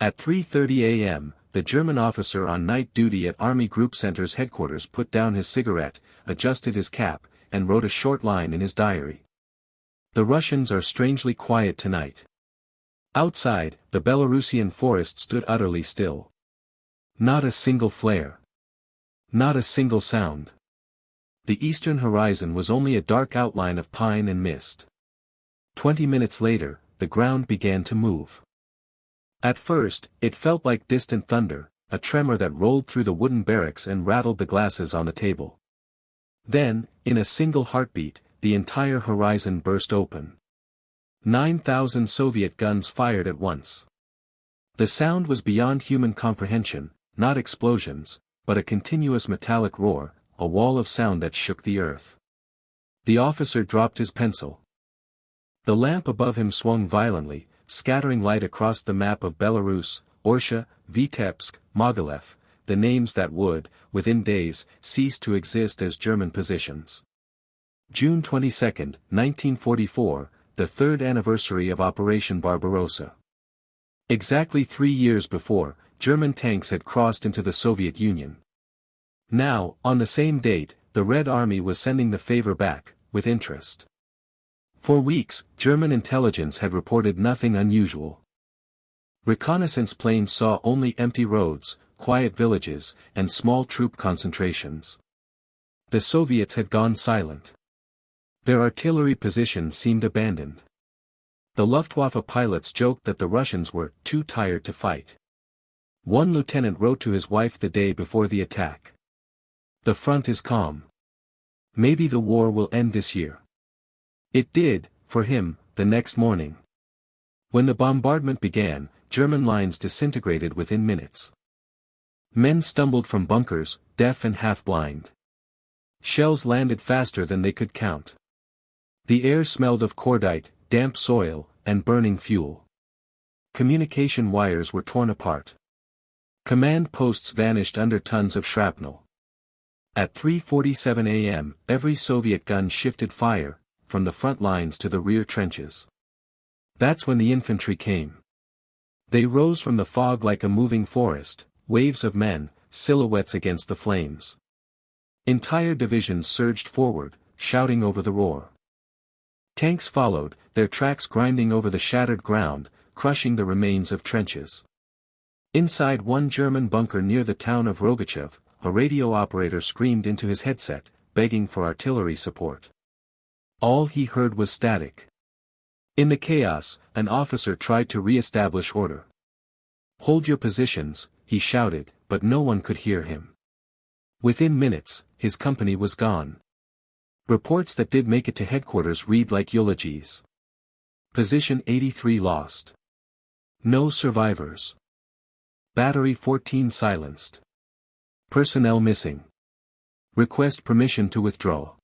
At 3:30 a.m., the German officer on night duty at Army Group Center's headquarters put down his cigarette, adjusted his cap, and wrote a short line in his diary. The Russians are strangely quiet tonight. Outside, the Belarusian forest stood utterly still. Not a single flare. Not a single sound. The eastern horizon was only a dark outline of pine and mist. 20 minutes later, the ground began to move. At first, it felt like distant thunder, a tremor that rolled through the wooden barracks and rattled the glasses on the table. Then, in a single heartbeat, the entire horizon burst open. 9,000 Soviet guns fired at once. The sound was beyond human comprehension, not explosions, but a continuous metallic roar, a wall of sound that shook the earth. The officer dropped his pencil. The lamp above him swung violently, scattering light across the map of Belarus, Orsha, Vitebsk, Mogilev, the names that would, within days, cease to exist as German positions. June 22, 1944, the third anniversary of Operation Barbarossa. Exactly 3 years before, German tanks had crossed into the Soviet Union. Now, on the same date, the Red Army was sending the favor back, with interest. For weeks, German intelligence had reported nothing unusual. Reconnaissance planes saw only empty roads, quiet villages, and small troop concentrations. The Soviets had gone silent. Their artillery positions seemed abandoned. The Luftwaffe pilots joked that the Russians were too tired to fight. One lieutenant wrote to his wife the day before the attack. "The front is calm. Maybe the war will end this year." It did, for him, the next morning. When the bombardment began, German lines disintegrated within minutes. Men stumbled from bunkers, deaf and half-blind. Shells landed faster than they could count. The air smelled of cordite, damp soil, and burning fuel. Communication wires were torn apart. Command posts vanished under tons of shrapnel. At 3:47 a.m., every Soviet gun shifted fire, from the front lines to the rear trenches. That's when the infantry came. They rose from the fog like a moving forest, waves of men, silhouettes against the flames. Entire divisions surged forward, shouting over the roar. Tanks followed, their tracks grinding over the shattered ground, crushing the remains of trenches. Inside one German bunker near the town of Rogachev, a radio operator screamed into his headset, begging for artillery support. All he heard was static. In the chaos, an officer tried to re-establish order. "Hold your positions," he shouted, but no one could hear him. Within minutes, his company was gone. Reports that did make it to headquarters read like eulogies. Position 83 lost. No survivors. Battery 14 silenced. Personnel missing. Request permission to withdraw.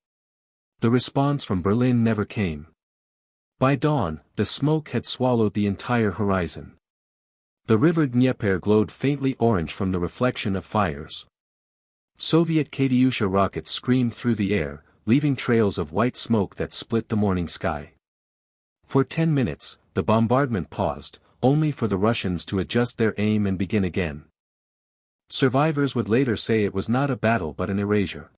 The response from Berlin never came. By dawn, the smoke had swallowed the entire horizon. The river Dnieper glowed faintly orange from the reflection of fires. Soviet Katyusha rockets screamed through the air, leaving trails of white smoke that split the morning sky. For 10 minutes, the bombardment paused, only for the Russians to adjust their aim and begin again. Survivors would later say it was not a battle but an erasure.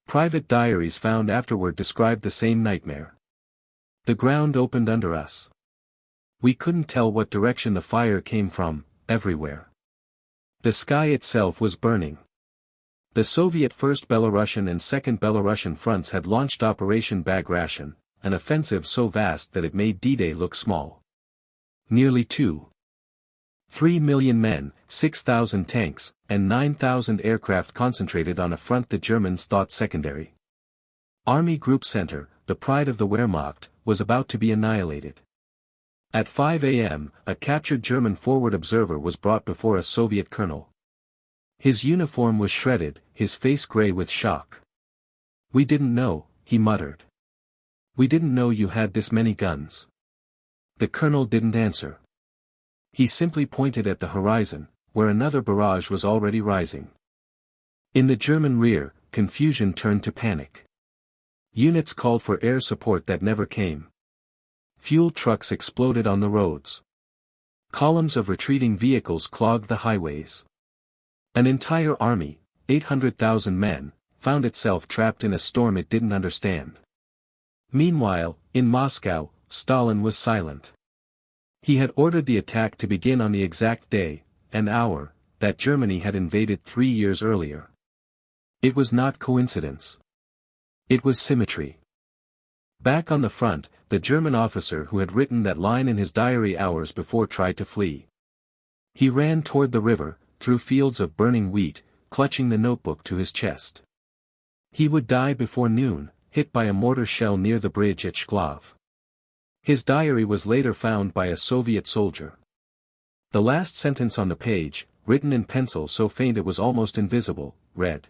Private diaries found afterward described the same nightmare. The ground opened under us. We couldn't tell what direction the fire came from, everywhere. The sky itself was burning. The Soviet 1st Belarusian and 2nd Belarusian fronts had launched Operation Bagration, an offensive so vast that it made D-Day look small. Nearly 2.3 million men, 6,000 tanks, and 9,000 aircraft concentrated on a front the Germans thought secondary. Army Group Center, the pride of the Wehrmacht, was about to be annihilated. At 5 a.m., a captured German forward observer was brought before a Soviet colonel. His uniform was shredded, his face gray with shock. "We didn't know," he muttered. "We didn't know you had this many guns." The colonel didn't answer. He simply pointed at the horizon, where another barrage was already rising. In the German rear, confusion turned to panic. Units called for air support that never came. Fuel trucks exploded on the roads. Columns of retreating vehicles clogged the highways. An entire army, 800,000 men, found itself trapped in a storm it didn't understand. Meanwhile, in Moscow, Stalin was silent. He had ordered the attack to begin on the exact day, and hour, that Germany had invaded 3 years earlier. It was not coincidence. It was symmetry. Back on the front, the German officer who had written that line in his diary hours before tried to flee. He ran toward the river, through fields of burning wheat, clutching the notebook to his chest. He would die before noon, hit by a mortar shell near the bridge at Shklov. His diary was later found by a Soviet soldier. The last sentence on the page, written in pencil so faint it was almost invisible, read: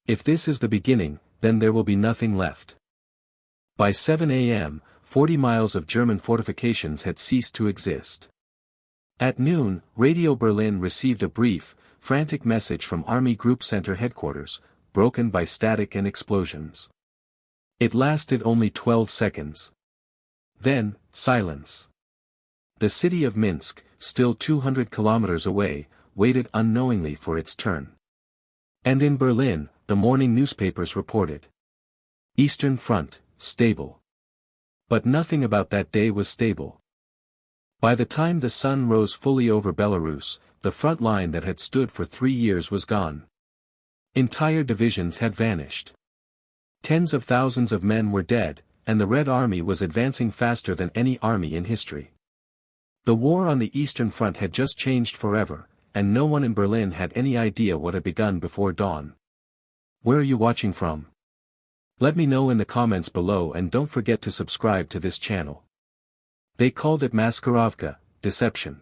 "If this is the beginning, then there will be nothing left." By 7 a.m., 40 miles of German fortifications had ceased to exist. At noon, Radio Berlin received a brief, frantic message from Army Group Center headquarters, broken by static and explosions. It lasted only 12 seconds. Then, silence. The city of Minsk, still 200 kilometers away, waited unknowingly for its turn. And in Berlin, the morning newspapers reported: Eastern Front, stable. But nothing about that day was stable. By the time the sun rose fully over Belarus, the front line that had stood for 3 years was gone. Entire divisions had vanished. Tens of thousands of men were dead, and the Red Army was advancing faster than any army in history. The war on the Eastern Front had just changed forever, and no one in Berlin had any idea what had begun before dawn. Where are you watching from? Let me know in the comments below, and don't forget to subscribe to this channel. They called it Maskirovka, deception.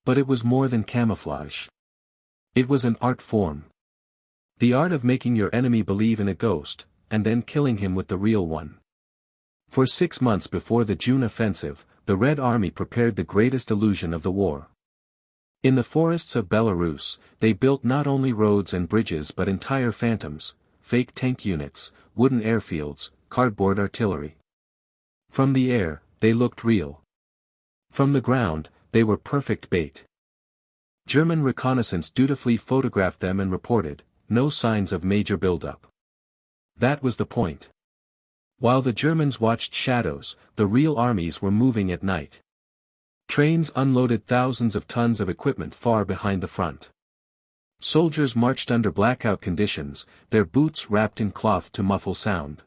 But it was more than camouflage. It was an art form. The art of making your enemy believe in a ghost, and then killing him with the real one. For 6 months before the June offensive, the Red Army prepared the greatest illusion of the war. In the forests of Belarus, they built not only roads and bridges but entire phantoms, fake tank units, wooden airfields, cardboard artillery. From the air, they looked real. From the ground, they were perfect bait. German reconnaissance dutifully photographed them and reported, no signs of major buildup. That was the point. While the Germans watched shadows, the real armies were moving at night. Trains unloaded thousands of tons of equipment far behind the front. Soldiers marched under blackout conditions, their boots wrapped in cloth to muffle sound.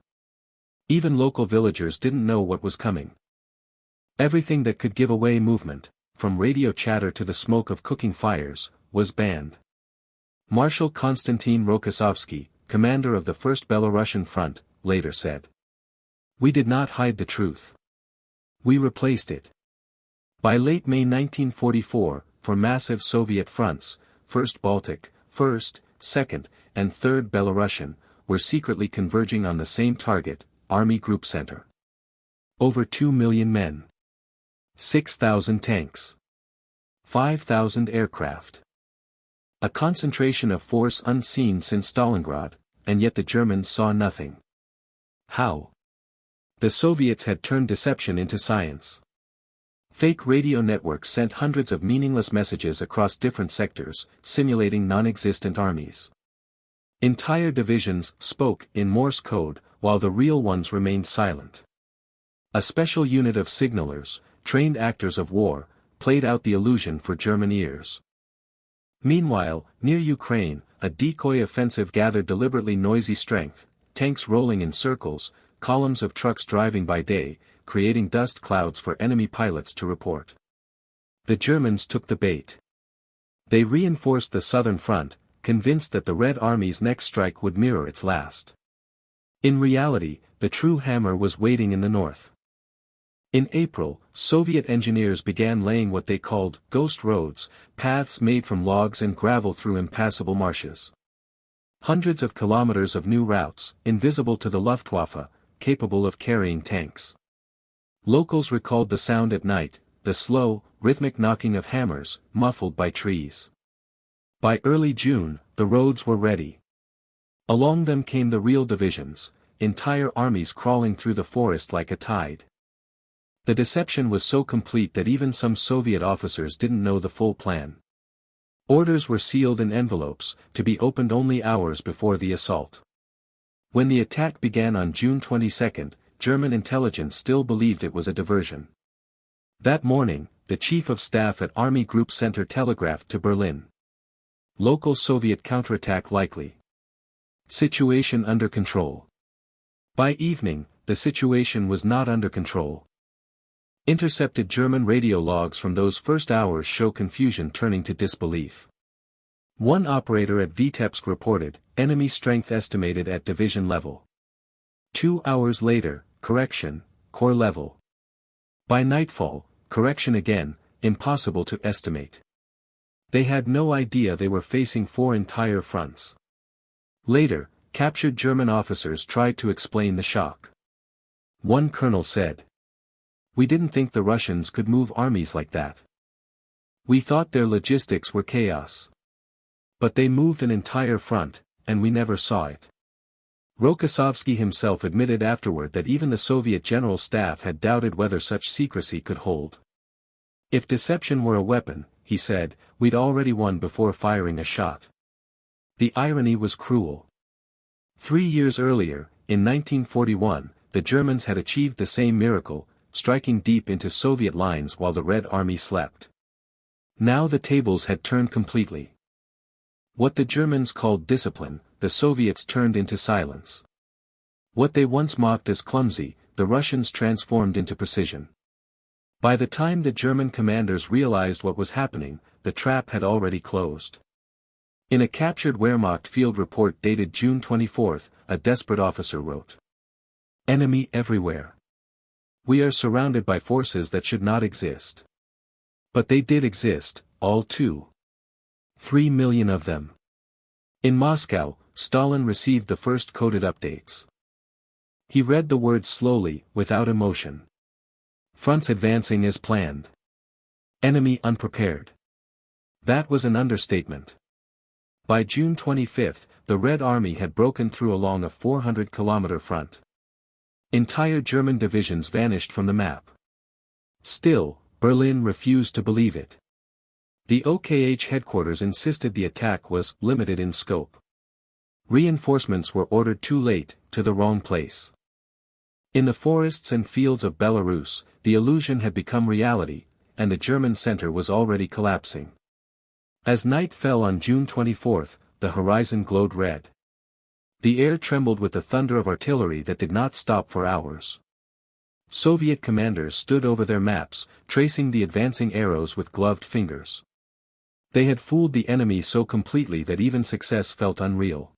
Even local villagers didn't know what was coming. Everything that could give away movement, from radio chatter to the smoke of cooking fires, was banned. Marshal Konstantin Rokossovsky, commander of the First Belarusian Front, later said, "We did not hide the truth. We replaced it." By late May 1944, for massive Soviet fronts, 1st Baltic, 1st, 2nd, and 3rd Belarusian, were secretly converging on the same target, Army Group Center. Over 2 million men. 6,000 tanks. 5,000 aircraft. A concentration of force unseen since Stalingrad, and yet the Germans saw nothing. How? The Soviets had turned deception into science. Fake radio networks sent hundreds of meaningless messages across different sectors, simulating non-existent armies. Entire divisions spoke in Morse code, while the real ones remained silent. A special unit of signalers, trained actors of war, played out the illusion for German ears. Meanwhile, near Ukraine, a decoy offensive gathered deliberately noisy strength, tanks rolling in circles, columns of trucks driving by day, creating dust clouds for enemy pilots to report. The Germans took the bait. They reinforced the southern front, convinced that the Red Army's next strike would mirror its last. In reality, the true hammer was waiting in the north. In April, Soviet engineers began laying what they called ghost roads, paths made from logs and gravel through impassable marshes. Hundreds of kilometers of new routes, invisible to the Luftwaffe, capable of carrying tanks. Locals recalled the sound at night, the slow, rhythmic knocking of hammers, muffled by trees. By early June, the roads were ready. Along them came the real divisions, entire armies crawling through the forest like a tide. The deception was so complete that even some Soviet officers didn't know the full plan. Orders were sealed in envelopes, to be opened only hours before the assault. When the attack began on June 22, German intelligence still believed it was a diversion. That morning, the Chief of Staff at Army Group Center telegraphed to Berlin. Local Soviet counterattack likely. Situation under control. By evening, the situation was not under control. Intercepted German radio logs from those first hours show confusion turning to disbelief. One operator at Vitebsk reported, enemy strength estimated at division level. 2 hours later, correction, corps level. By nightfall, correction again, impossible to estimate. They had no idea they were facing 4 entire fronts. Later, captured German officers tried to explain the shock. One colonel said, "We didn't think the Russians could move armies like that. We thought their logistics were chaos. But they moved an entire front, and we never saw it." Rokossovsky himself admitted afterward that even the Soviet General Staff had doubted whether such secrecy could hold. If deception were a weapon, he said, we'd already won before firing a shot. The irony was cruel. 3 years earlier, in 1941, the Germans had achieved the same miracle, striking deep into Soviet lines while the Red Army slept. Now the tables had turned completely. What the Germans called discipline, the Soviets turned into silence. What they once mocked as clumsy, the Russians transformed into precision. By the time the German commanders realized what was happening, the trap had already closed. In a captured Wehrmacht field report dated June 24, a desperate officer wrote, "Enemy everywhere. We are surrounded by forces that should not exist. But they did exist, all too. 3 million of them." In Moscow, Stalin received the first coded updates. He read the words slowly, without emotion. Fronts advancing as planned. Enemy unprepared. That was an understatement. By June 25, the Red Army had broken through along a 400-kilometer front. Entire German divisions vanished from the map. Still, Berlin refused to believe it. The OKH headquarters insisted the attack was limited in scope. Reinforcements were ordered too late, to the wrong place. In the forests and fields of Belarus, the illusion had become reality, and the German center was already collapsing. As night fell on June 24, the horizon glowed red. The air trembled with the thunder of artillery that did not stop for hours. Soviet commanders stood over their maps, tracing the advancing arrows with gloved fingers. They had fooled the enemy so completely that even success felt unreal.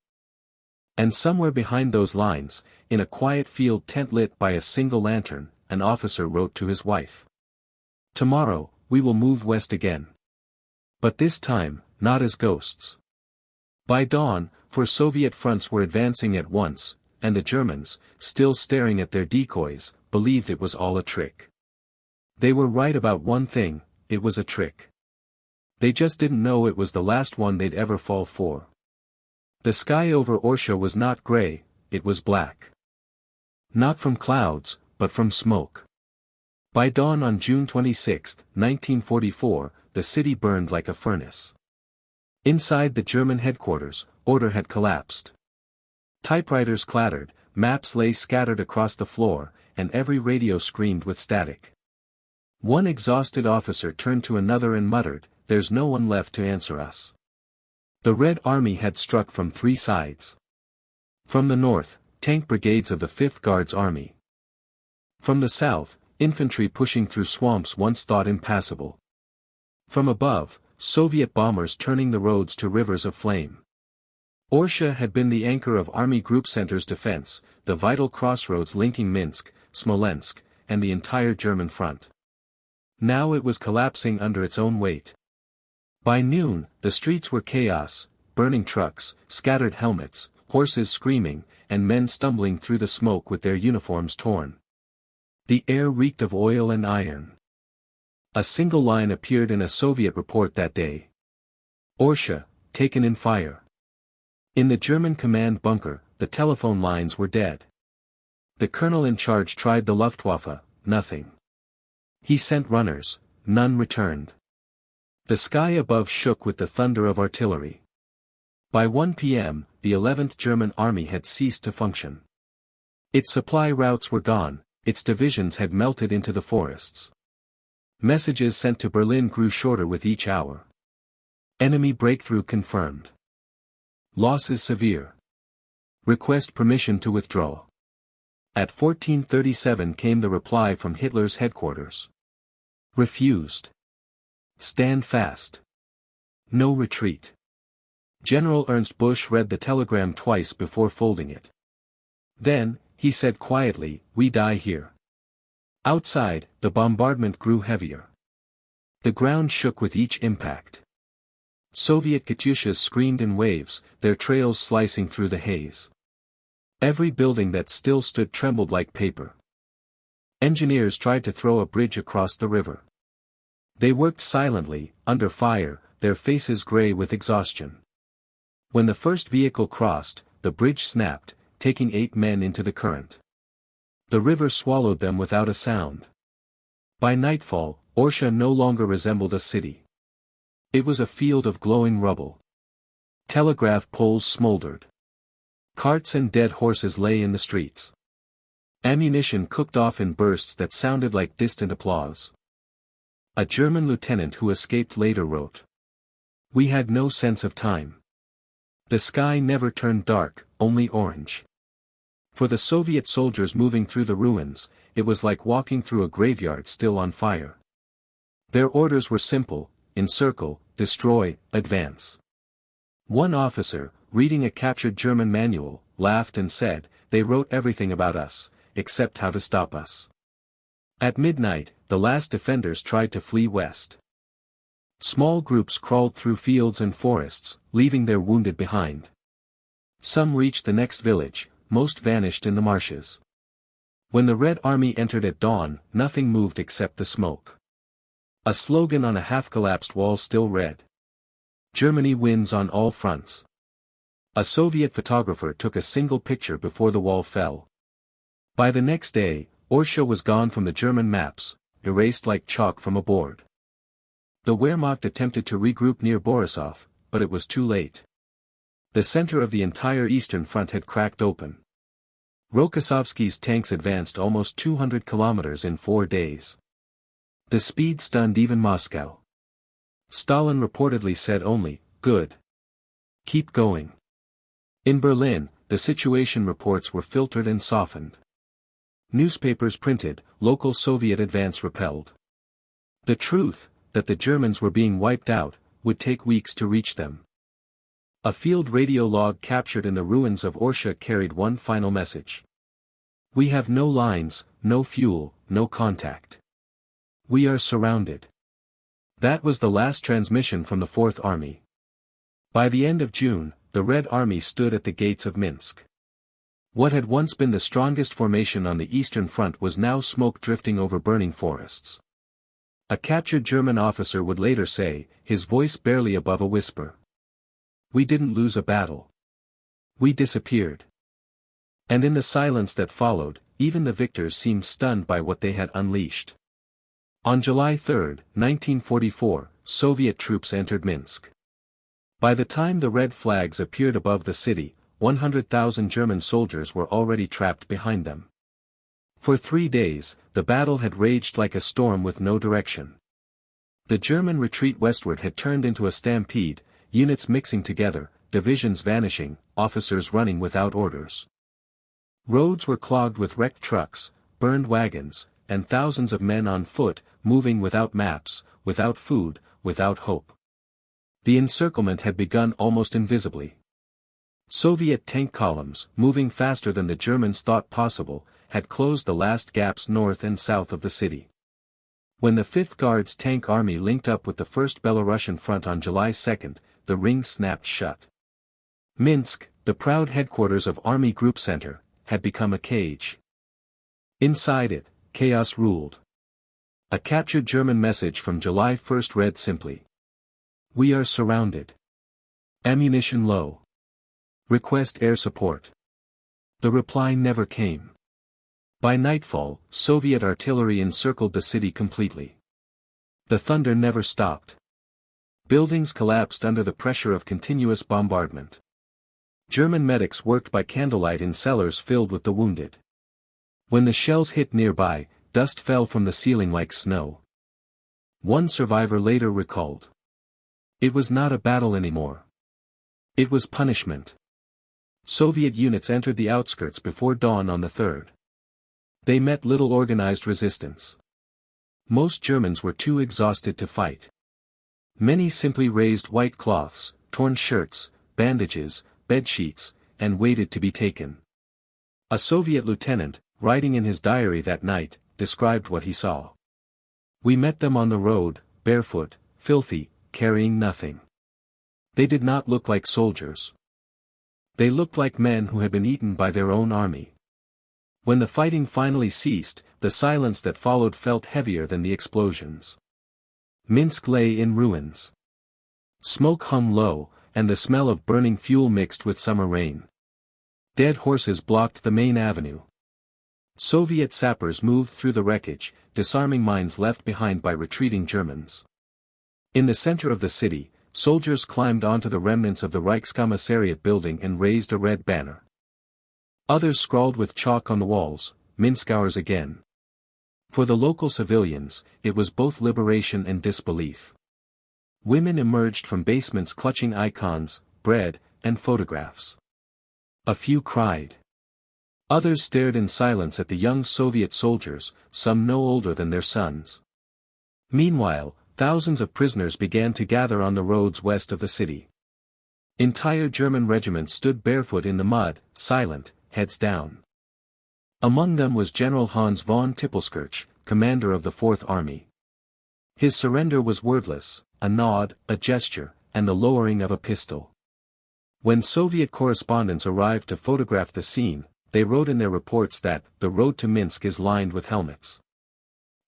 And somewhere behind those lines, in a quiet field tent lit by a single lantern, an officer wrote to his wife. "Tomorrow, we will move west again. But this time, not as ghosts." By dawn, 4 Soviet fronts were advancing at once, and the Germans, still staring at their decoys, believed it was all a trick. They were right about one thing, it was a trick. They just didn't know it was the last one they'd ever fall for. The sky over Orsha was not gray, it was black. Not from clouds, but from smoke. By dawn on June 26, 1944, the city burned like a furnace. Inside the German headquarters, order had collapsed. Typewriters clattered, maps lay scattered across the floor, and every radio screamed with static. One exhausted officer turned to another and muttered, "There's no one left to answer us." The Red Army had struck from 3 sides. From the north, tank brigades of the 5th Guards Army. From the south, infantry pushing through swamps once thought impassable. From above, Soviet bombers turning the roads to rivers of flame. Orsha had been the anchor of Army Group Center's defense, the vital crossroads linking Minsk, Smolensk, and the entire German front. Now it was collapsing under its own weight. By noon, the streets were chaos, burning trucks, scattered helmets, horses screaming, and men stumbling through the smoke with their uniforms torn. The air reeked of oil and iron. A single line appeared in a Soviet report that day. Orsha, taken in fire. In the German command bunker, the telephone lines were dead. The colonel in charge tried the Luftwaffe, nothing. He sent runners, none returned. The sky above shook with the thunder of artillery. By 1 p.m., the 11th German Army had ceased to function. Its supply routes were gone, its divisions had melted into the forests. Messages sent to Berlin grew shorter with each hour. Enemy breakthrough confirmed. Losses severe. Request permission to withdraw. At 14:37 came the reply from Hitler's headquarters. Refused. Stand fast. No retreat. General Ernst Busch read the telegram twice before folding it. Then, he said quietly, "We die here." Outside, the bombardment grew heavier. The ground shook with each impact. Soviet Katyushas screamed in waves, their trails slicing through the haze. Every building that still stood trembled like paper. Engineers tried to throw a bridge across the river. They worked silently, under fire, their faces gray with exhaustion. When the first vehicle crossed, the bridge snapped, taking 8 men into the current. The river swallowed them without a sound. By nightfall, Orsha no longer resembled a city. It was a field of glowing rubble. Telegraph poles smoldered. Carts and dead horses lay in the streets. Ammunition cooked off in bursts that sounded like distant applause. A German lieutenant who escaped later wrote, "We had no sense of time. The sky never turned dark, only orange." For the Soviet soldiers moving through the ruins, it was like walking through a graveyard still on fire. Their orders were simple: encircle, destroy, advance. One officer, reading a captured German manual, laughed and said, "They wrote everything about us, except how to stop us." At midnight, the last defenders tried to flee west. Small groups crawled through fields and forests, leaving their wounded behind. Some reached the next village, most vanished in the marshes. When the Red Army entered at dawn, nothing moved except the smoke. A slogan on a half-collapsed wall still read, "Germany wins on all fronts." A Soviet photographer took a single picture before the wall fell. By the next day, Orsha was gone from the German maps, erased like chalk from a board. The Wehrmacht attempted to regroup near Borisov, but it was too late. The center of the entire Eastern Front had cracked open. Rokossovsky's tanks advanced almost 200 kilometers in 4 days. The speed stunned even Moscow. Stalin reportedly said only, "Good. Keep going." In Berlin, the situation reports were filtered and softened. Newspapers printed, "Local Soviet advance repelled." The truth, that the Germans were being wiped out, would take weeks to reach them. A field radio log captured in the ruins of Orsha carried one final message. "We have no lines, no fuel, no contact. We are surrounded." That was the last transmission from the Fourth Army. By the end of June, the Red Army stood at the gates of Minsk. What had once been the strongest formation on the Eastern Front was now smoke drifting over burning forests. A captured German officer would later say, his voice barely above a whisper, "We didn't lose a battle. We disappeared." And in the silence that followed, even the victors seemed stunned by what they had unleashed. On July 3, 1944, Soviet troops entered Minsk. By the time the red flags appeared above the city, 100,000 German soldiers were already trapped behind them. For 3 days, the battle had raged like a storm with no direction. The German retreat westward had turned into a stampede, units mixing together, divisions vanishing, officers running without orders. Roads were clogged with wrecked trucks, burned wagons, and thousands of men on foot, moving without maps, without food, without hope. The encirclement had begun almost invisibly. Soviet tank columns, moving faster than the Germans thought possible, had closed the last gaps north and south of the city. When the 5th Guards Tank Army linked up with the 1st Belarusian Front on July 2, the ring snapped shut. Minsk, the proud headquarters of Army Group Center, had become a cage. Inside it, chaos ruled. A captured German message from July 1 read simply, "We are surrounded. Ammunition low. Request air support." The reply never came. By nightfall, Soviet artillery encircled the city completely. The thunder never stopped. Buildings collapsed under the pressure of continuous bombardment. German medics worked by candlelight in cellars filled with the wounded. When the shells hit nearby, dust fell from the ceiling like snow. One survivor later recalled. It was not a battle anymore. It was punishment. Soviet units entered the outskirts before dawn on the 3rd. They met little organized resistance. Most Germans were too exhausted to fight. Many simply raised white cloths, torn shirts, bandages, bedsheets, and waited to be taken. A Soviet lieutenant, writing in his diary that night, described what he saw. We met them on the road, barefoot, filthy, carrying nothing. They did not look like soldiers. They looked like men who had been eaten by their own army. When the fighting finally ceased, the silence that followed felt heavier than the explosions. Minsk lay in ruins. Smoke hung low, and the smell of burning fuel mixed with summer rain. Dead horses blocked the main avenue. Soviet sappers moved through the wreckage, disarming mines left behind by retreating Germans. In the center of the city, soldiers climbed onto the remnants of the Reichskommissariat building and raised a red banner. Others scrawled with chalk on the walls, "Minsk ours again." For the local civilians, it was both liberation and disbelief. Women emerged from basements clutching icons, bread, and photographs. A few cried. Others stared in silence at the young Soviet soldiers, some no older than their sons. Meanwhile, thousands of prisoners began to gather on the roads west of the city. Entire German regiments stood barefoot in the mud, silent, heads down. Among them was General Hans von Tippelskirch, commander of the Fourth Army. His surrender was wordless, a nod, a gesture, and the lowering of a pistol. When Soviet correspondents arrived to photograph the scene, they wrote in their reports that the road to Minsk is lined with helmets.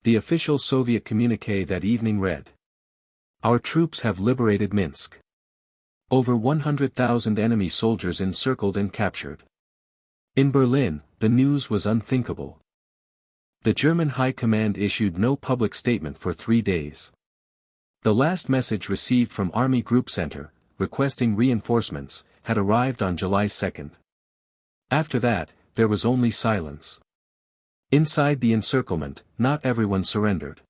The official Soviet communique that evening read: "Our troops have liberated Minsk. Over 100,000 enemy soldiers encircled and captured." In Berlin, the news was unthinkable. The German High Command issued no public statement for 3 days. The last message received from Army Group Center, requesting reinforcements, had arrived on July 2. After that, there was only silence. Inside the encirclement, not everyone surrendered.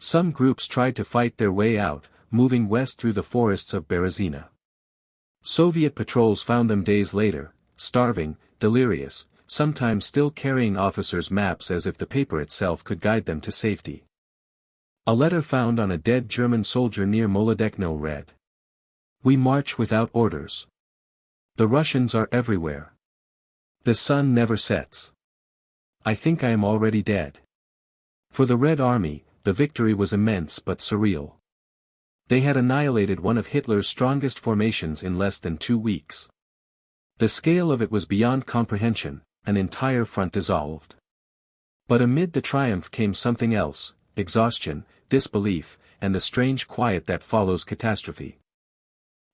Some groups tried to fight their way out, moving west through the forests of Berezina. Soviet patrols found them days later, starving, delirious, sometimes still carrying officers' maps as if the paper itself could guide them to safety. A letter found on a dead German soldier near Molodechno read: "We march without orders. The Russians are everywhere. The sun never sets. I think I am already dead." For the Red Army, the victory was immense but surreal. They had annihilated one of Hitler's strongest formations in less than 2 weeks. The scale of it was beyond comprehension, an entire front dissolved. But amid the triumph came something else: exhaustion, disbelief, and the strange quiet that follows catastrophe.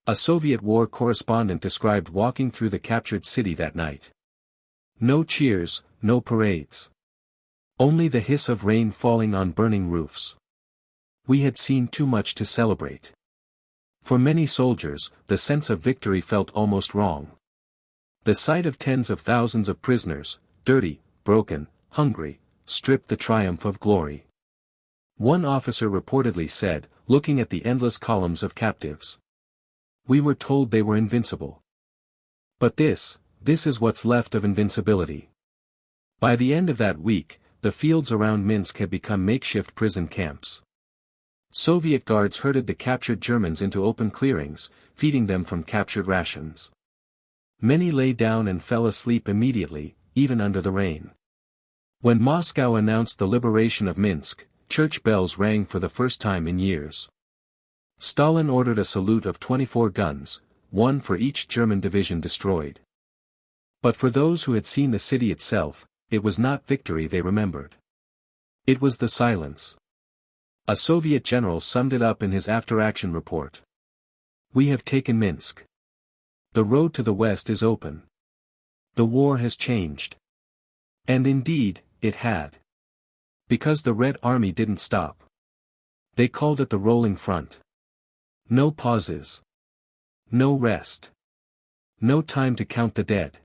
A Soviet war correspondent described walking through the captured city that night. No cheers, no parades. Only the hiss of rain falling on burning roofs. We had seen too much to celebrate. For many soldiers, the sense of victory felt almost wrong. The sight of tens of thousands of prisoners, dirty, broken, hungry, stripped the triumph of glory. One officer reportedly said, looking at the endless columns of captives, "We were told they were invincible. But this is what's left of invincibility." By the end of that week, the fields around Minsk had become makeshift prison camps. Soviet guards herded the captured Germans into open clearings, feeding them from captured rations. Many lay down and fell asleep immediately, even under the rain. When Moscow announced the liberation of Minsk, church bells rang for the first time in years. Stalin ordered a salute of 24 guns, one for each German division destroyed. But for those who had seen the city itself, it was not victory they remembered. It was the silence. A Soviet general summed it up in his after-action report. "We have taken Minsk. The road to the west is open. The war has changed. And indeed, it had. Because the Red Army didn't stop. They called it the rolling front. No pauses. No rest. No time to count the dead.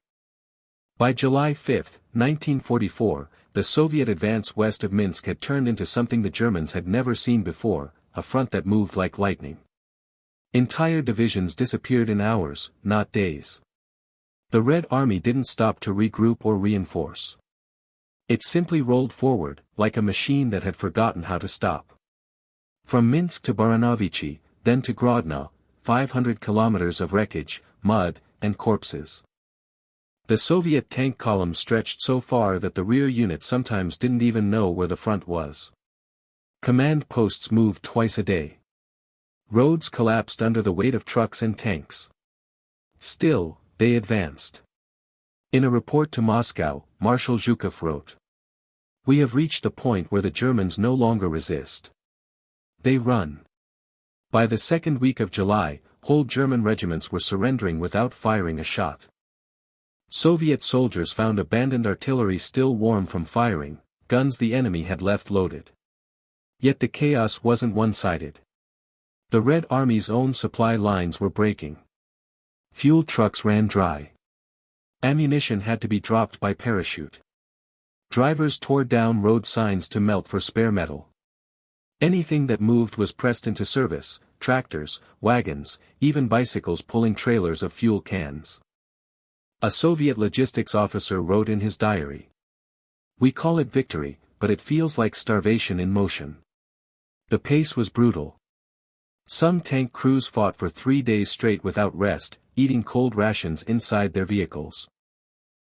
By July 5, 1944, the Soviet advance west of Minsk had turned into something the Germans had never seen before, a front that moved like lightning. Entire divisions disappeared in hours, not days. The Red Army didn't stop to regroup or reinforce. It simply rolled forward, like a machine that had forgotten how to stop. From Minsk to Baranovichi, then to Grodno, 500 kilometers of wreckage, mud, and corpses. The Soviet tank column stretched so far that the rear unit sometimes didn't even know where the front was. Command posts moved twice a day. Roads collapsed under the weight of trucks and tanks. Still, they advanced. In a report to Moscow, Marshal Zhukov wrote, "We have reached the point where the Germans no longer resist. They run." By the second week of July, whole German regiments were surrendering without firing a shot. Soviet soldiers found abandoned artillery still warm from firing, guns the enemy had left loaded. Yet the chaos wasn't one-sided. The Red Army's own supply lines were breaking. Fuel trucks ran dry. Ammunition had to be dropped by parachute. Drivers tore down road signs to melt for spare metal. Anything that moved was pressed into service, tractors, wagons, even bicycles pulling trailers of fuel cans. A Soviet logistics officer wrote in his diary, "We call it victory, but it feels like starvation in motion." The pace was brutal. Some tank crews fought for 3 days straight without rest, eating cold rations inside their vehicles.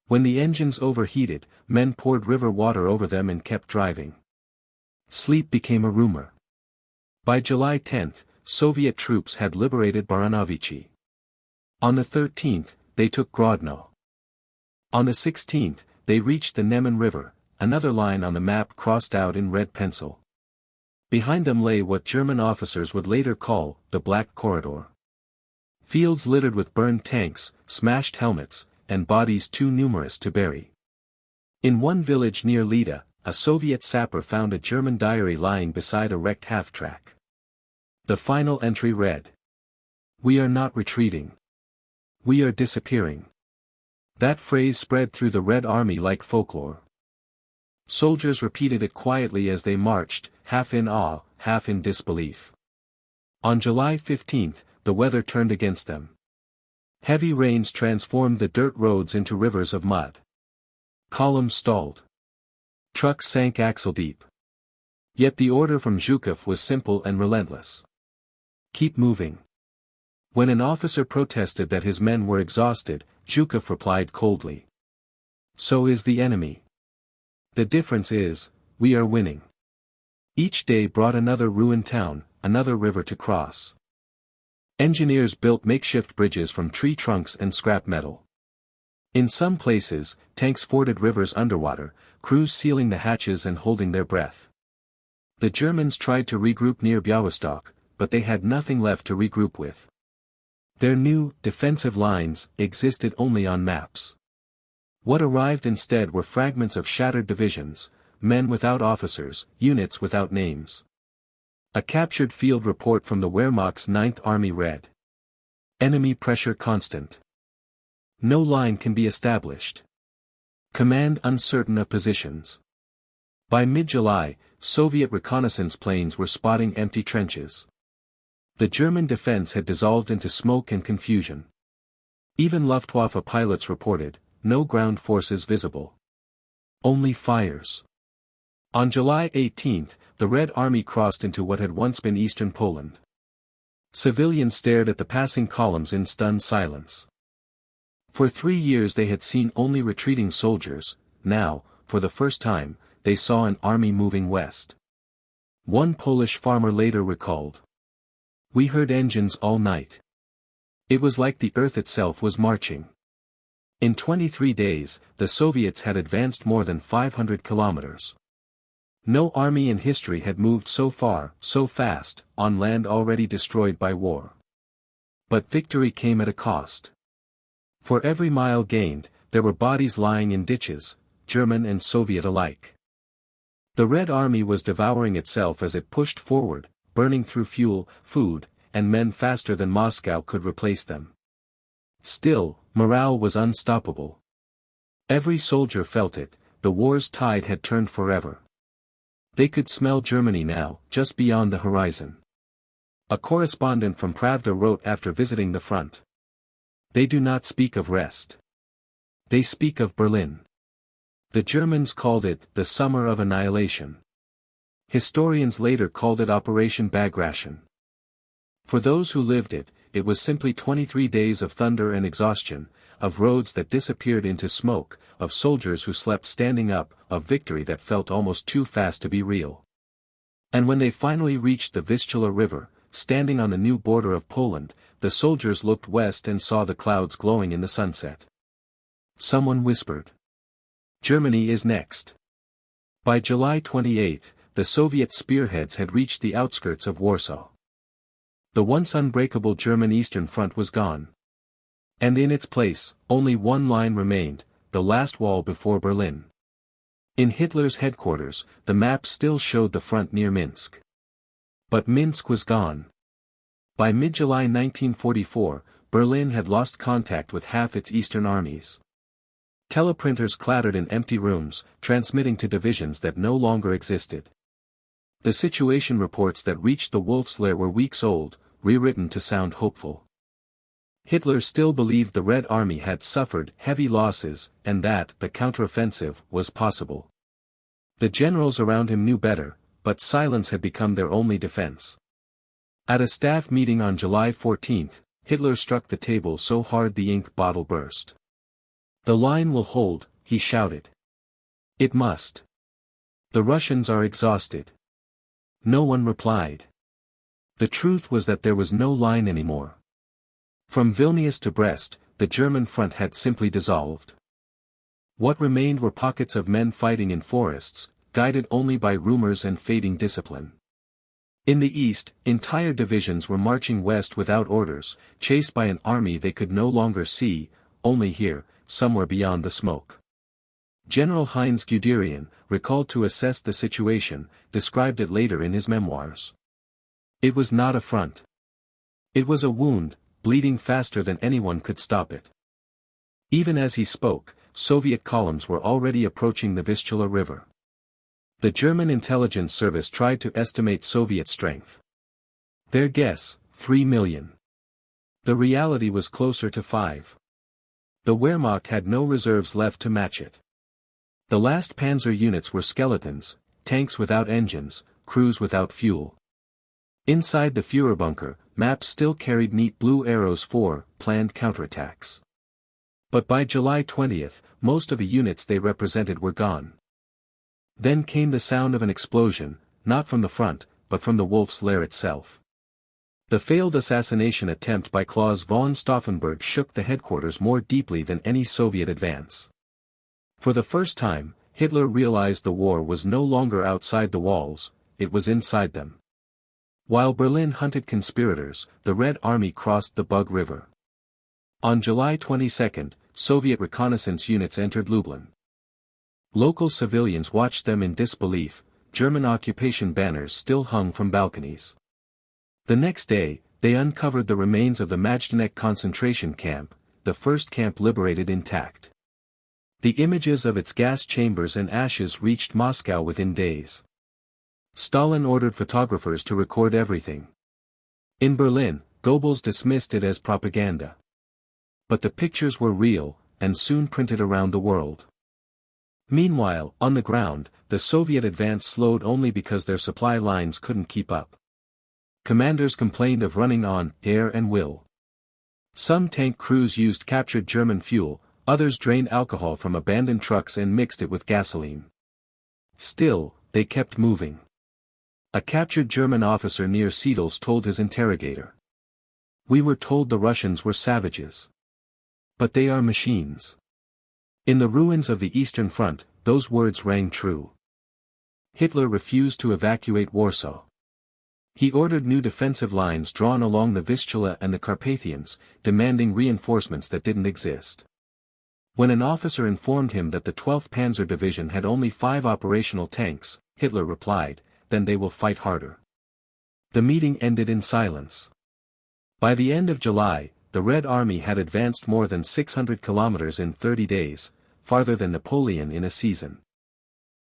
When the engines overheated, men poured river water over them and kept driving. Sleep became a rumor. By July 10, Soviet troops had liberated Baranovichi. On the 13th, they took Grodno. On the 16th, they reached the Neman River, another line on the map crossed out in red pencil. Behind them lay what German officers would later call the Black Corridor. Fields littered with burned tanks, smashed helmets, and bodies too numerous to bury. In one village near Lida, a Soviet sapper found a German diary lying beside a wrecked half-track. The final entry read, "We are not retreating. We are disappearing." That phrase spread through the Red Army like folklore. Soldiers repeated it quietly as they marched, half in awe, half in disbelief. On July 15, the weather turned against them. Heavy rains transformed the dirt roads into rivers of mud. Columns stalled. Trucks sank axle-deep. Yet the order from Zhukov was simple and relentless. Keep moving. When an officer protested that his men were exhausted, Zhukov replied coldly, "So is the enemy. The difference is, we are winning." Each day brought another ruined town, another river to cross. Engineers built makeshift bridges from tree trunks and scrap metal. In some places, tanks forded rivers underwater, crews sealing the hatches and holding their breath. The Germans tried to regroup near Białystok, but they had nothing left to regroup with. Their new, defensive lines, existed only on maps. What arrived instead were fragments of shattered divisions, men without officers, units without names. A captured field report from the Wehrmacht's 9th Army read, "Enemy pressure constant. No line can be established. Command uncertain of positions." By mid-July, Soviet reconnaissance planes were spotting empty trenches. The German defense had dissolved into smoke and confusion. Even Luftwaffe pilots reported, no ground forces visible. Only fires. On July 18, the Red Army crossed into what had once been eastern Poland. Civilians stared at the passing columns in stunned silence. For 3 years they had seen only retreating soldiers. Now, for the first time, they saw an army moving west. One Polish farmer later recalled, "We heard engines all night. It was like the earth itself was marching." In 23 days, the Soviets had advanced more than 500 kilometers. No army in history had moved so far, so fast, on land already destroyed by war. But victory came at a cost. For every mile gained, there were bodies lying in ditches, German and Soviet alike. The Red Army was devouring itself as it pushed forward, burning through fuel, food, and men faster than Moscow could replace them. Still, morale was unstoppable. Every soldier felt it, the war's tide had turned forever. They could smell Germany now, just beyond the horizon. A correspondent from Pravda wrote after visiting the front. They do not speak of rest. They speak of Berlin. The Germans called it the summer of annihilation. Historians later called it Operation Bagration. For those who lived it, it was simply 23 days of thunder and exhaustion, of roads that disappeared into smoke, of soldiers who slept standing up, of victory that felt almost too fast to be real. And when they finally reached the Vistula River, standing on the new border of Poland, the soldiers looked west and saw the clouds glowing in the sunset. Someone whispered, "Germany is next." By July 28, the Soviet spearheads had reached the outskirts of Warsaw. The once unbreakable German Eastern Front was gone. And in its place, only one line remained, the last wall before Berlin. In Hitler's headquarters, the map still showed the front near Minsk. But Minsk was gone. By mid-July 1944, Berlin had lost contact with half its eastern armies. Teleprinters clattered in empty rooms, transmitting to divisions that no longer existed. The situation reports that reached the Wolf's Lair were weeks old, rewritten to sound hopeful. Hitler still believed the Red Army had suffered heavy losses, and that the counteroffensive was possible. The generals around him knew better, but silence had become their only defense. At a staff meeting on July 14, Hitler struck the table so hard the ink bottle burst. "The line will hold," he shouted. "It must. The Russians are exhausted." No one replied. The truth was that there was no line anymore. From Vilnius to Brest, the German front had simply dissolved. What remained were pockets of men fighting in forests, guided only by rumors and fading discipline. In the east, entire divisions were marching west without orders, chased by an army they could no longer see, only hear, somewhere beyond the smoke. General Heinz Guderian, recalled to assess the situation, described it later in his memoirs. It was not a front. It was a wound, bleeding faster than anyone could stop it. Even as he spoke, Soviet columns were already approaching the Vistula River. The German intelligence service tried to estimate Soviet strength. Their guess, 3 million. The reality was closer to 5. The Wehrmacht had no reserves left to match it. The last panzer units were skeletons, tanks without engines, crews without fuel. Inside the Führerbunker, maps still carried neat blue arrows for planned counterattacks. But by July 20, most of the units they represented were gone. Then came the sound of an explosion, not from the front, but from the Wolf's Lair itself. The failed assassination attempt by Claus von Stauffenberg shook the headquarters more deeply than any Soviet advance. For the first time, Hitler realized the war was no longer outside the walls, it was inside them. While Berlin hunted conspirators, the Red Army crossed the Bug River. On July 22, Soviet reconnaissance units entered Lublin. Local civilians watched them in disbelief, German occupation banners still hung from balconies. The next day, they uncovered the remains of the Majdanek concentration camp, the first camp liberated intact. The images of its gas chambers and ashes reached Moscow within days. Stalin ordered photographers to record everything. In Berlin, Goebbels dismissed it as propaganda. But the pictures were real, and soon printed around the world. Meanwhile, on the ground, the Soviet advance slowed only because their supply lines couldn't keep up. Commanders complained of running on air and will. Some tank crews used captured German fuel, others drained alcohol from abandoned trucks and mixed it with gasoline. Still, they kept moving. A captured German officer near Seidels told his interrogator, "We were told the Russians were savages. But they are machines." In the ruins of the Eastern Front, those words rang true. Hitler refused to evacuate Warsaw. He ordered new defensive lines drawn along the Vistula and the Carpathians, demanding reinforcements that didn't exist. When an officer informed him that the 12th Panzer Division had only 5 operational tanks, Hitler replied, "Then they will fight harder." The meeting ended in silence. By the end of July, the Red Army had advanced more than 600 kilometers in 30 days, farther than Napoleon in a season.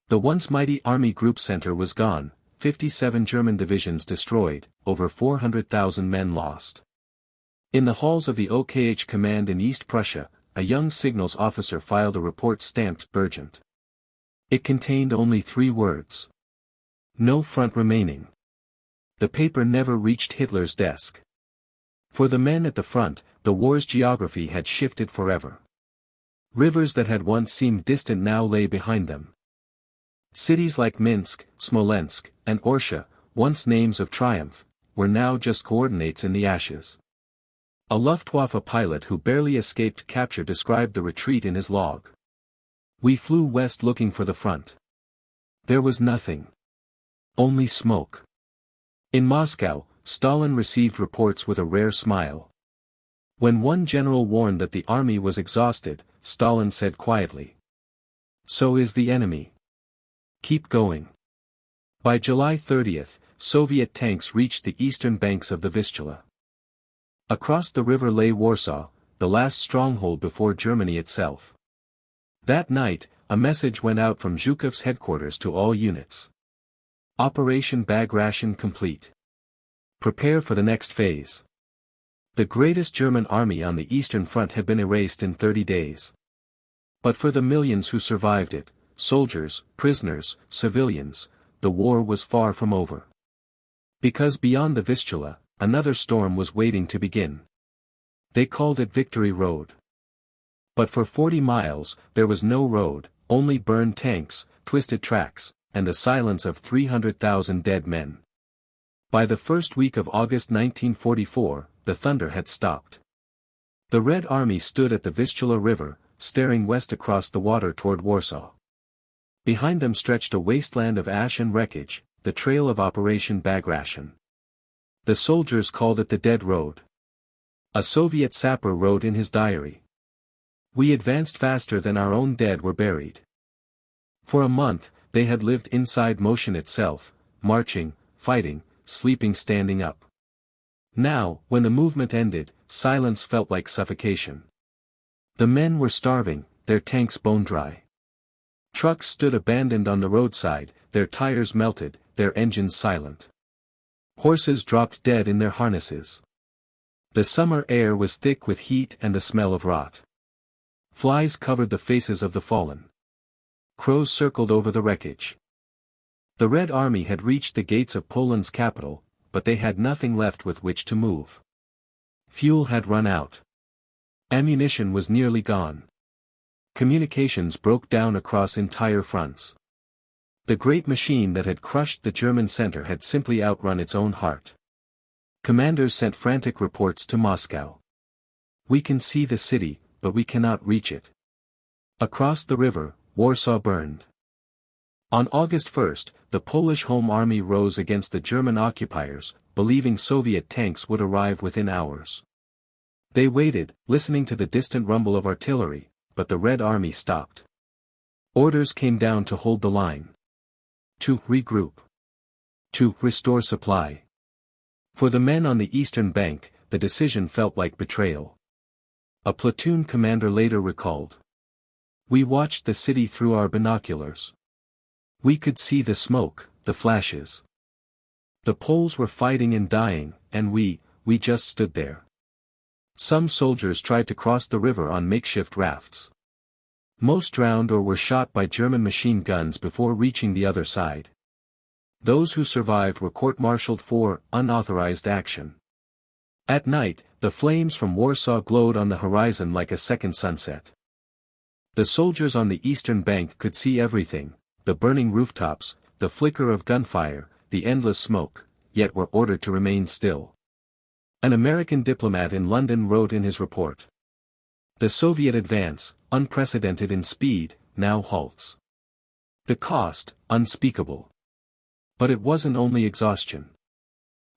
The once mighty Army Group Center was gone, 57 German divisions destroyed, over 400,000 men lost. In the halls of the OKH command in East Prussia, a young signals officer filed a report stamped urgent. It contained only 3 words. No front remaining. The paper never reached Hitler's desk. For the men at the front, the war's geography had shifted forever. Rivers that had once seemed distant now lay behind them. Cities like Minsk, Smolensk, and Orsha, once names of triumph, were now just coordinates in the ashes. A Luftwaffe pilot who barely escaped capture described the retreat in his log. "We flew west looking for the front. There was nothing. Only smoke." In Moscow, Stalin received reports with a rare smile. When one general warned that the army was exhausted, Stalin said quietly, "So is the enemy. Keep going." By July 30th, Soviet tanks reached the eastern banks of the Vistula. Across the river lay Warsaw, the last stronghold before Germany itself. That night, a message went out from Zhukov's headquarters to all units. Operation Bag Ration complete. Prepare for the next phase. The greatest German army on the Eastern Front had been erased in 30 days. But for the millions who survived it, soldiers, prisoners, civilians, the war was far from over. Because beyond the Vistula, another storm was waiting to begin. They called it Victory Road. But for 40 miles, there was no road, only burned tanks, twisted tracks, and the silence of 300,000 dead men. By the first week of August 1944, the thunder had stopped. The Red Army stood at the Vistula River, staring west across the water toward Warsaw. Behind them stretched a wasteland of ash and wreckage, the trail of Operation Bag Ration. The soldiers called it the Dead Road. A Soviet sapper wrote in his diary, "We advanced faster than our own dead were buried." For a month, they had lived inside motion itself, marching, fighting, sleeping standing up. Now, when the movement ended, silence felt like suffocation. The men were starving, their tanks bone dry. Trucks stood abandoned on the roadside, their tires melted, their engines silent. Horses dropped dead in their harnesses. The summer air was thick with heat and the smell of rot. Flies covered the faces of the fallen. Crows circled over the wreckage. The Red Army had reached the gates of Poland's capital, but they had nothing left with which to move. Fuel had run out. Ammunition was nearly gone. Communications broke down across entire fronts. The great machine that had crushed the German center had simply outrun its own heart. Commanders sent frantic reports to Moscow. "We can see the city, but we cannot reach it." Across the river, Warsaw burned. On August 1st, the Polish Home Army rose against the German occupiers, believing Soviet tanks would arrive within hours. They waited, listening to the distant rumble of artillery, but the Red Army stopped. Orders came down to hold the line. To regroup. To restore supply. For the men on the eastern bank, the decision felt like betrayal. A platoon commander later recalled, "We watched the city through our binoculars. We could see the smoke, the flashes. The Poles were fighting and dying, and we just stood there." Some soldiers tried to cross the river on makeshift rafts. Most drowned or were shot by German machine guns before reaching the other side. Those who survived were court-martialed for unauthorized action. At night, the flames from Warsaw glowed on the horizon like a second sunset. The soldiers on the eastern bank could see everything, the burning rooftops, the flicker of gunfire, the endless smoke, yet were ordered to remain still. An American diplomat in London wrote in his report, "The Soviet advance, unprecedented in speed, now halts. The cost, unspeakable." But it wasn't only exhaustion.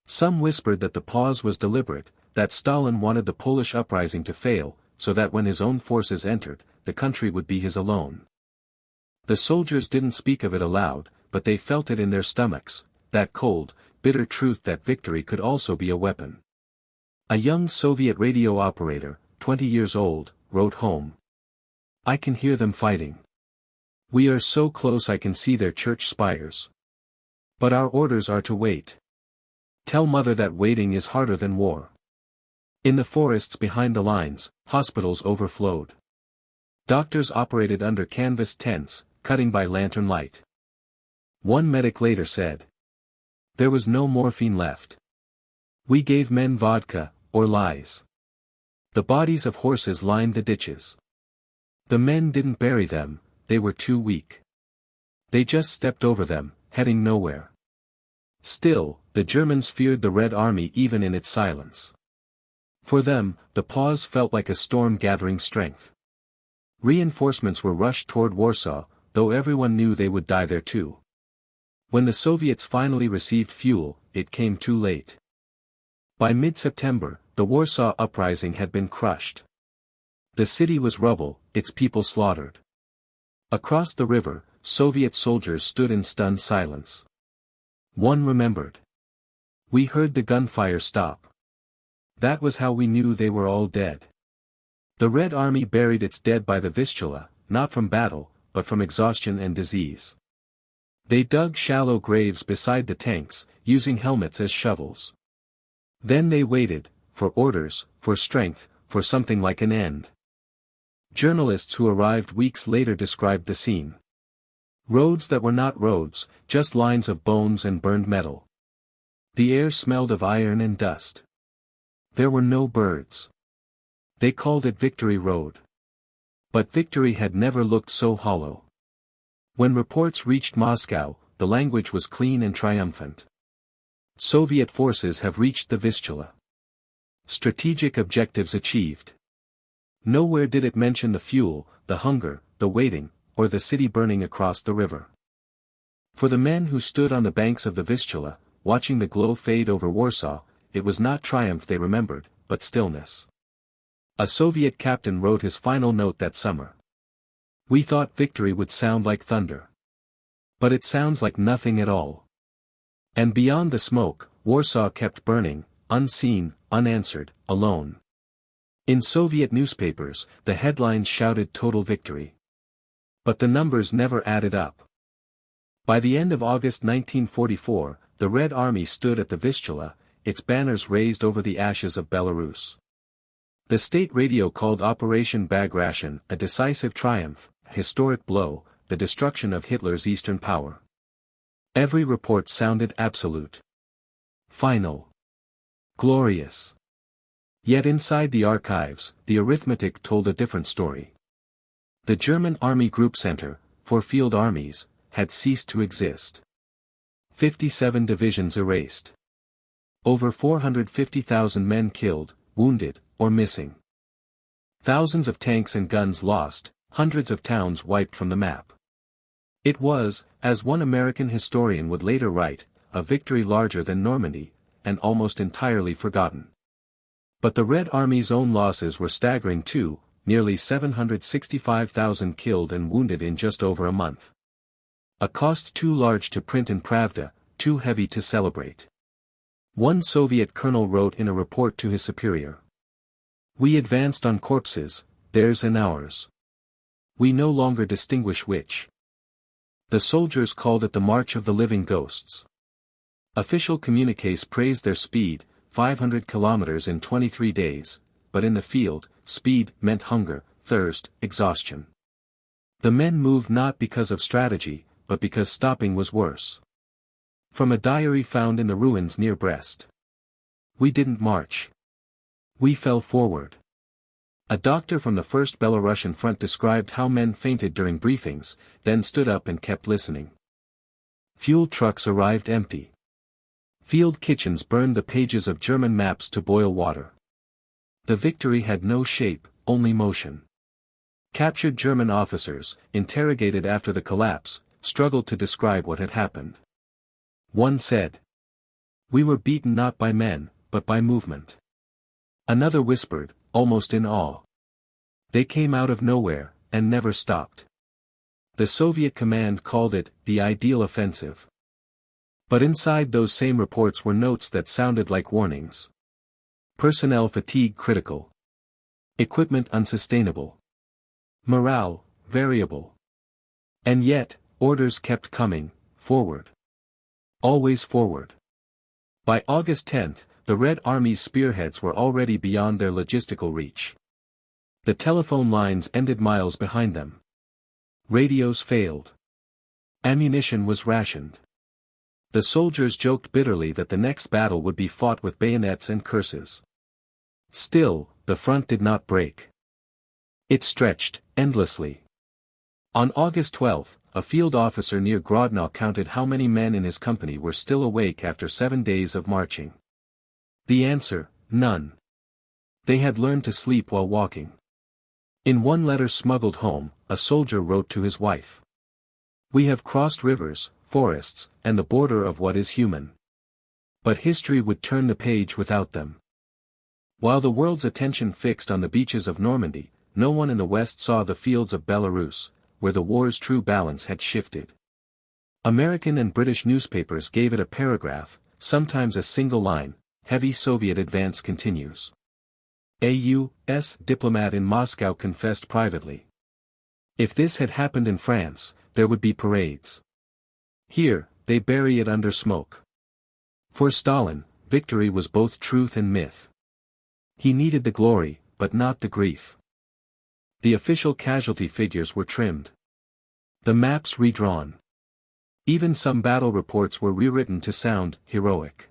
Some whispered that the pause was deliberate, that Stalin wanted the Polish uprising to fail, so that when his own forces entered, the country would be his alone. The soldiers didn't speak of it aloud, but they felt it in their stomachs, that cold, bitter truth that victory could also be a weapon. A young Soviet radio operator, 20 years old, wrote home. "I can hear them fighting. We are so close I can see their church spires. But our orders are to wait. Tell mother that waiting is harder than war." In the forests behind the lines, hospitals overflowed. Doctors operated under canvas tents, cutting by lantern light. One medic later said, "There was no morphine left. We gave men vodka, or lies." The bodies of horses lined the ditches. The men didn't bury them, they were too weak. They just stepped over them, heading nowhere. Still, the Germans feared the Red Army even in its silence. For them, the pause felt like a storm gathering strength. Reinforcements were rushed toward Warsaw, though everyone knew they would die there too. When the Soviets finally received fuel, it came too late. By mid-September, the Warsaw Uprising had been crushed. The city was rubble, its people slaughtered. Across the river, Soviet soldiers stood in stunned silence. One remembered. "We heard the gunfire stop. That was how we knew they were all dead." The Red Army buried its dead by the Vistula, not from battle, but from exhaustion and disease. They dug shallow graves beside the tanks, using helmets as shovels. Then they waited, for orders, for strength, for something like an end. Journalists who arrived weeks later described the scene. Roads that were not roads, just lines of bones and burned metal. The air smelled of iron and dust. There were no birds. They called it Victory Road. But victory had never looked so hollow. When reports reached Moscow, the language was clean and triumphant. Soviet forces have reached the Vistula. Strategic objectives achieved. Nowhere did it mention the fuel, the hunger, the waiting, or the city burning across the river. For the men who stood on the banks of the Vistula, watching the glow fade over Warsaw, it was not triumph they remembered, but stillness. A Soviet captain wrote his final note that summer. "We thought victory would sound like thunder. But it sounds like nothing at all." And beyond the smoke, Warsaw kept burning, unseen, unanswered, alone. In Soviet newspapers, the headlines shouted total victory. But the numbers never added up. By the end of August 1944, the Red Army stood at the Vistula, its banners raised over the ashes of Belarus. The state radio called Operation Bagration a decisive triumph, a historic blow, the destruction of Hitler's Eastern power. Every report sounded absolute. Final. Glorious. Yet inside the archives, the arithmetic told a different story. The German Army Group Center, for field armies, had ceased to exist. 57 divisions erased. Over 450,000 men killed, wounded, or missing. Thousands of tanks and guns lost, hundreds of towns wiped from the map. It was, as one American historian would later write, a victory larger than Normandy, and almost entirely forgotten. But the Red Army's own losses were staggering too, nearly 765,000 killed and wounded in just over a month. A cost too large to print in Pravda, too heavy to celebrate. One Soviet colonel wrote in a report to his superior. "We advanced on corpses, theirs and ours. We no longer distinguish which." The soldiers called it the March of the Living Ghosts. Official communiques praised their speed, 500 kilometers in 23 days, but in the field, speed meant hunger, thirst, exhaustion. The men moved not because of strategy, but because stopping was worse. From a diary found in the ruins near Brest. "We didn't march. We fell forward." A doctor from the First Belarusian Front described how men fainted during briefings, then stood up and kept listening. Fuel trucks arrived empty. Field kitchens burned the pages of German maps to boil water. The victory had no shape, only motion. Captured German officers, interrogated after the collapse, struggled to describe what had happened. One said, "We were beaten not by men, but by movement." Another whispered, almost in awe, "They came out of nowhere, and never stopped. The Soviet command called it the ideal offensive. But inside those same reports were notes that sounded like warnings. Personnel fatigue critical. Equipment unsustainable. Morale variable. And yet, orders kept coming, forward. Always forward. By August 10, the Red Army's spearheads were already beyond their logistical reach. The telephone lines ended miles behind them. Radios failed. Ammunition was rationed. The soldiers joked bitterly that the next battle would be fought with bayonets and curses. Still, the front did not break. It stretched, endlessly. On August 12, a field officer near Grodno counted how many men in his company were still awake after 7 days of marching. The answer, none. They had learned to sleep while walking. In one letter smuggled home, a soldier wrote to his wife. "We have crossed rivers, forests, and the border of what is human. But history would turn the page without them." While the world's attention fixed on the beaches of Normandy, no one in the West saw the fields of Belarus, where the war's true balance had shifted. American and British newspapers gave it a paragraph, sometimes a single line: "Heavy Soviet advance continues." A U.S. diplomat in Moscow confessed privately. If this had happened in France, there would be parades. Here, they bury it under smoke. For Stalin, victory was both truth and myth. He needed the glory, but not the grief. The official casualty figures were trimmed. The maps redrawn. Even some battle reports were rewritten to sound heroic.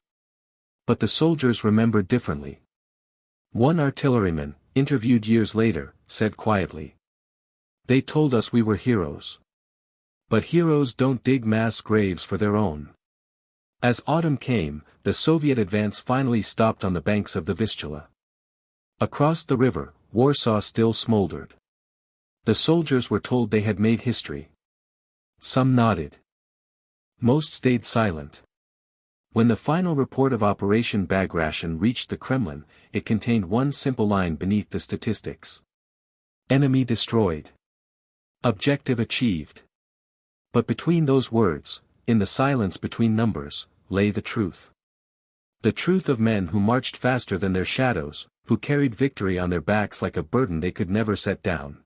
But the soldiers remembered differently. One artilleryman, interviewed years later, said quietly, "They told us we were heroes. But heroes don't dig mass graves for their own." As autumn came, the Soviet advance finally stopped on the banks of the Vistula. Across the river, Warsaw still smoldered. The soldiers were told they had made history. Some nodded. Most stayed silent. When the final report of Operation Bagration reached the Kremlin, it contained one simple line beneath the statistics. Enemy destroyed. Objective achieved. But between those words, in the silence between numbers, lay the truth. The truth of men who marched faster than their shadows, who carried victory on their backs like a burden they could never set down.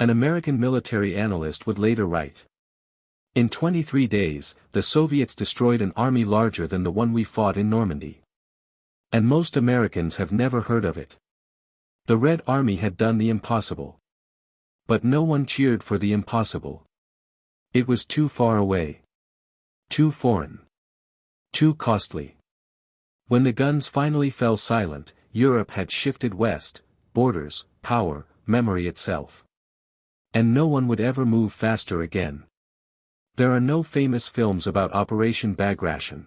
An American military analyst would later write, "In 23 days, the Soviets destroyed an army larger than the one we fought in Normandy. And most Americans have never heard of it. The Red Army had done the impossible. But no one cheered for the impossible. It was too far away. Too foreign. Too costly." When the guns finally fell silent, Europe had shifted west, borders, power, memory itself. And no one would ever move faster again. There are no famous films about Operation Bagration.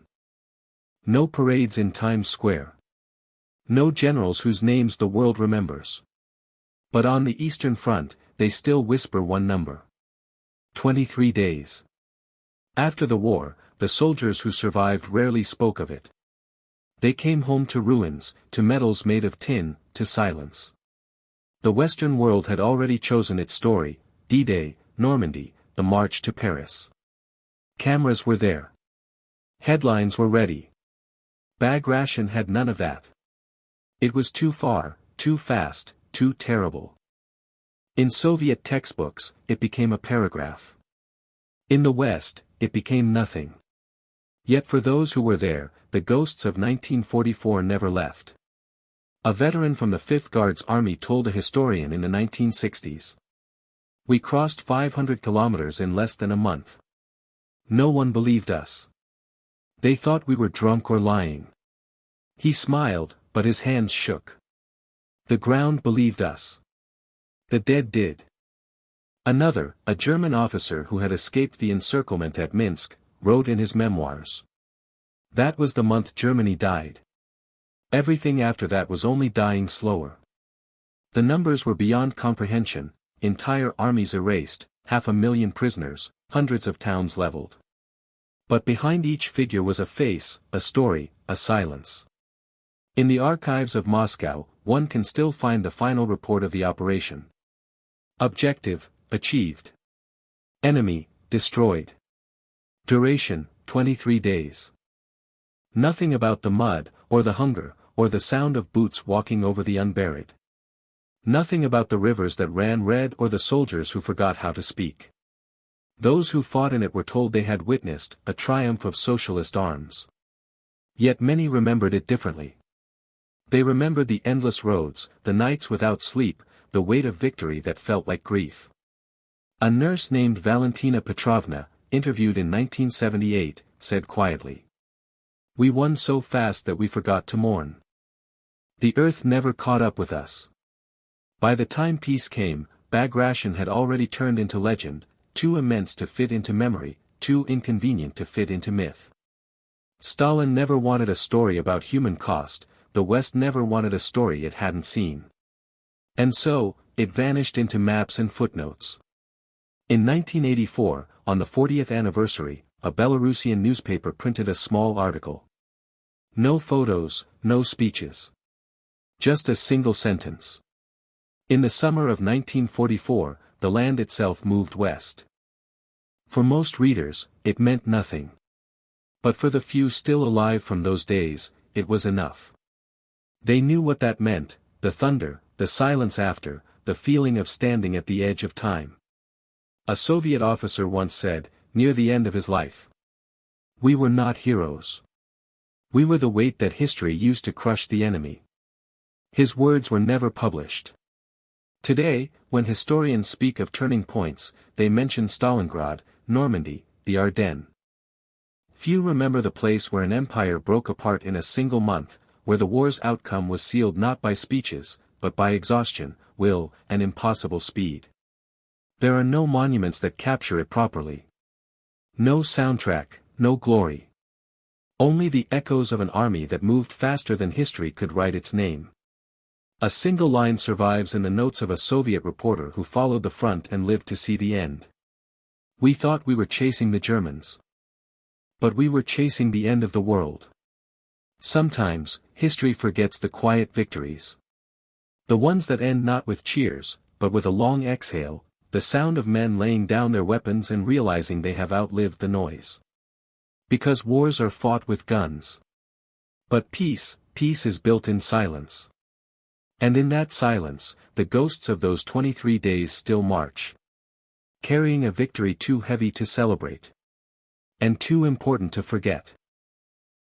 No parades in Times Square. No generals whose names the world remembers. But on the Eastern Front, they still whisper one number. 23 days. After the war, the soldiers who survived rarely spoke of it. They came home to ruins, to medals made of tin, to silence. The Western world had already chosen its story: D-Day, Normandy, the march to Paris. Cameras were there. Headlines were ready. Bagration had none of that. It was too far, too fast, too terrible. In Soviet textbooks, it became a paragraph. In the West, it became nothing. Yet for those who were there, the ghosts of 1944 never left. A veteran from the 5th Guards Army told a historian in the 1960s. "We crossed 500 kilometers in less than a month. No one believed us. They thought we were drunk or lying." He smiled, but his hands shook. The ground believed us. The dead did. Another, a German officer who had escaped the encirclement at Minsk, wrote in his memoirs. "That was the month Germany died. Everything after that was only dying slower." The numbers were beyond comprehension: entire armies erased, 500,000 prisoners, hundreds of towns leveled. But behind each figure was a face, a story, a silence. In the archives of Moscow, one can still find the final report of the operation. Objective, achieved. Enemy, destroyed. Duration, 23 days. Nothing about the mud, or the hunger, or the sound of boots walking over the unburied. Nothing about the rivers that ran red or the soldiers who forgot how to speak. Those who fought in it were told they had witnessed a triumph of socialist arms. Yet many remembered it differently. They remembered the endless roads, the nights without sleep, the weight of victory that felt like grief. A nurse named Valentina Petrovna, interviewed in 1978, said quietly, "We won so fast that we forgot to mourn. The earth never caught up with us." By the time peace came, Bagration had already turned into legend, too immense to fit into memory, too inconvenient to fit into myth. Stalin never wanted a story about human cost, the West never wanted a story it hadn't seen. And so, it vanished into maps and footnotes. In 1984, on the 40th anniversary, a Belarusian newspaper printed a small article. No photos, no speeches. Just a single sentence. In the summer of 1944, the land itself moved west. For most readers, it meant nothing. But for the few still alive from those days, it was enough. They knew what that meant, the thunder, the silence after, the feeling of standing at the edge of time. A Soviet officer once said, near the end of his life, "We were not heroes. We were the weight that history used to crush the enemy." His words were never published. Today, when historians speak of turning points, they mention Stalingrad, Normandy, the Ardennes. Few remember the place where an empire broke apart in a single month, where the war's outcome was sealed not by speeches, but by exhaustion, will, and impossible speed. There are no monuments that capture it properly. No soundtrack, no glory. Only the echoes of an army that moved faster than history could write its name. A single line survives in the notes of a Soviet reporter who followed the front and lived to see the end. "We thought we were chasing the Germans. But we were chasing the end of the world." Sometimes, history forgets the quiet victories. The ones that end not with cheers, but with a long exhale, the sound of men laying down their weapons and realizing they have outlived the noise. Because wars are fought with guns. But peace is built in silence. And in that silence, the ghosts of those 23 days still march. Carrying a victory too heavy to celebrate. And too important to forget.